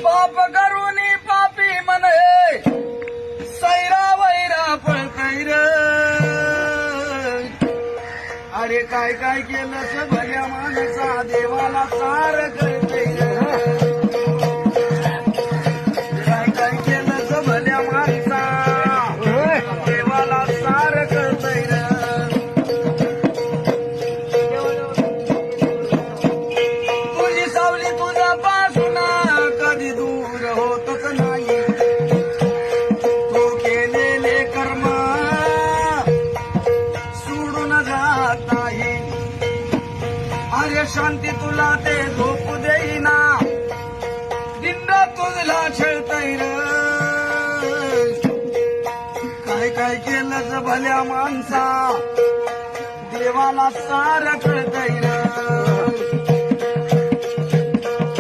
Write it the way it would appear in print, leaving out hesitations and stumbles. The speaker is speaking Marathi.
पाप करूनी पापी म्हणे सैरा वैरा पळतैर. अरे काय काय केलं भल्या माणसा देवाला सार कळतैर. काय काय केलं भल्या माणसा देवाला सार कळतैर. तुझी सावली तुझा पासून कधी दूर होतच नाही. तू केलेले कर्म सोडून जात नाही. अरे शांती तुला ते झोपू देईना दिंड तुझला छळतैर. काय काय केलं भल्या माणसा देवाला सार कळतैर.